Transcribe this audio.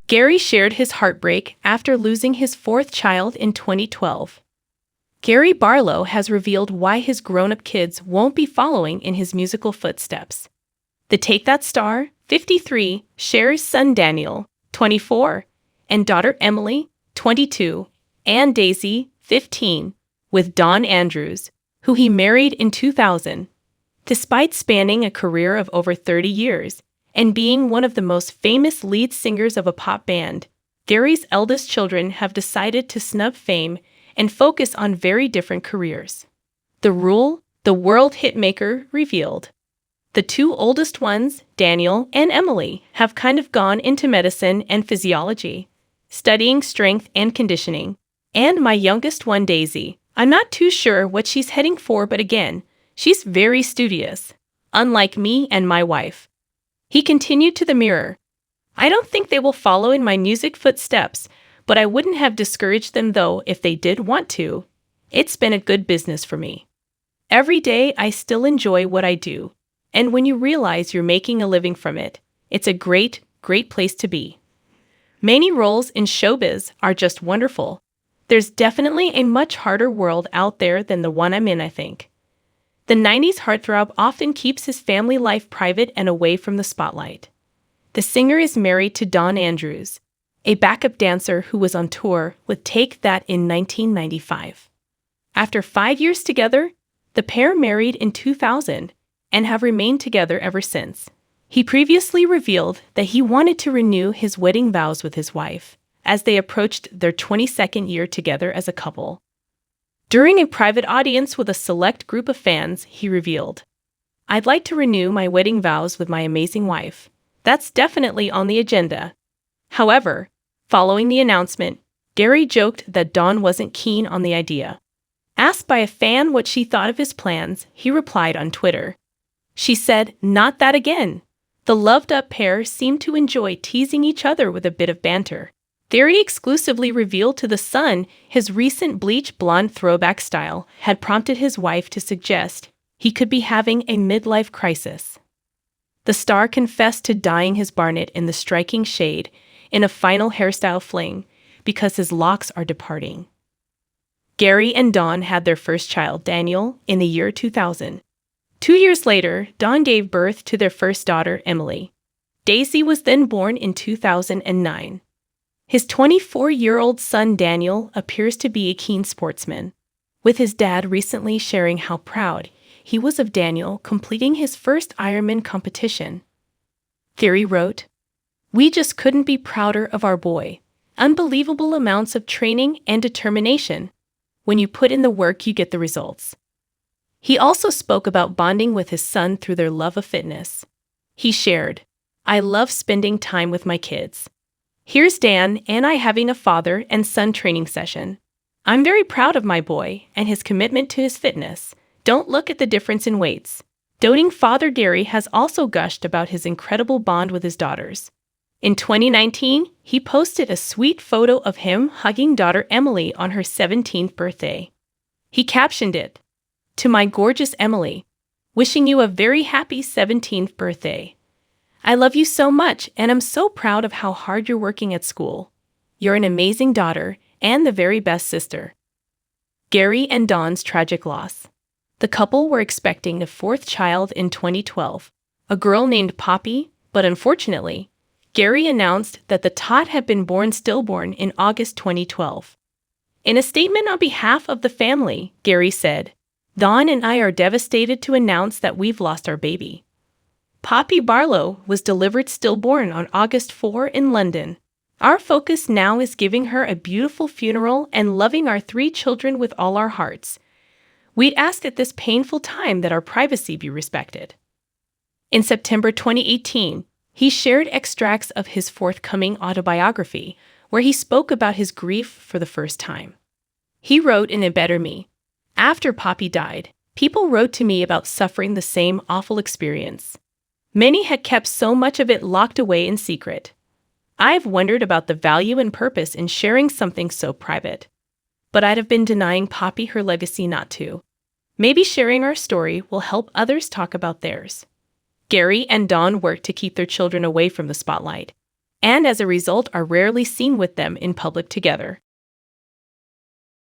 Gary shared his heartbreak after losing his fourth child in 2012. Gary Barlow has revealed why his grown-up kids won't be following in his musical footsteps. The Take That star, 53, shares son Daniel, 24, and daughter Emily, 22, and Daisy, 15, with Don Andrews, who he married in 2000. Despite spanning a career of over 30 years and being one of the most famous lead singers of a pop band, Gary's eldest children have decided to snub fame and focus on very different careers. The Rule, the world hitmaker, revealed. The two oldest ones, Daniel and Emily, have kind of gone into medicine and physiology, studying strength and conditioning. And my youngest one, Daisy, I'm not too sure what she's heading for, but again, she's very studious, unlike me and my wife. He continued to the Mirror. I don't think they will follow in my music footsteps, but I wouldn't have discouraged them though if they did want to. It's been a good business for me. Every day I still enjoy what I do, and when you realize you're making a living from it, it's a great, great place to be. Many roles in showbiz are just wonderful. There's definitely a much harder world out there than the one I'm in, I think. The 90s heartthrob often keeps his family life private and away from the spotlight. The singer is married to Don Andrews, a backup dancer who was on tour with Take That in 1995. After 5 years together, the pair married in 2000 and have remained together ever since. He previously revealed that he wanted to renew his wedding vows with his wife as they approached their 22nd year together as a couple. During a private audience with a select group of fans, he revealed, "I'd like to renew my wedding vows with my amazing wife. That's definitely on the agenda." However, following the announcement, Gary joked that Dawn wasn't keen on the idea. Asked by a fan what she thought of his plans, he replied on Twitter. She said, "Not that again." The loved-up pair seemed to enjoy teasing each other with a bit of banter. Gary exclusively revealed to The Sun his recent bleach blonde throwback style had prompted his wife to suggest he could be having a midlife crisis. The star confessed to dyeing his barnet in the striking shade in a final hairstyle fling because his locks are departing. Gary and Dawn had their first child, Daniel, in the year 2000. 2 years later, Dawn gave birth to their first daughter, Emily. Daisy was then born in 2009. His 24-year-old son, Daniel, appears to be a keen sportsman, with his dad recently sharing how proud he was of Daniel completing his first Ironman competition. Gary wrote, "We just couldn't be prouder of our boy. Unbelievable amounts of training and determination. When you put in the work, you get the results." He also spoke about bonding with his son through their love of fitness. He shared, "I love spending time with my kids. Here's Dan and I having a father and son training session. I'm very proud of my boy and his commitment to his fitness. Don't look at the difference in weights." Doting father Gary has also gushed about his incredible bond with his daughters. In 2019, he posted a sweet photo of him hugging daughter Emily on her 17th birthday. He captioned it, "To my gorgeous Emily, wishing you a very happy 17th birthday. I love you so much and I'm so proud of how hard you're working at school. You're an amazing daughter and the very best sister." Gary and Dawn's tragic loss. The couple were expecting a fourth child in 2012, a girl named Poppy, but unfortunately, Gary announced that the tot had been born stillborn in August 2012. In a statement on behalf of the family, Gary said, "Dawn and I are devastated to announce that we've lost our baby. Poppy Barlow was delivered stillborn on August 4 in London. Our focus now is giving her a beautiful funeral and loving our 3 children with all our hearts. We'd ask at this painful time that our privacy be respected." In September 2018, he shared extracts of his forthcoming autobiography, where he spoke about his grief for the first time. He wrote in A Better Me, "After Poppy died, people wrote to me about suffering the same awful experience. Many had kept so much of it locked away in secret. I've wondered about the value and purpose in sharing something so private. But I'd have been denying Poppy her legacy not to. Maybe sharing our story will help others talk about theirs." Gary and Dawn worked to keep their children away from the spotlight, and as a result are rarely seen with them in public together.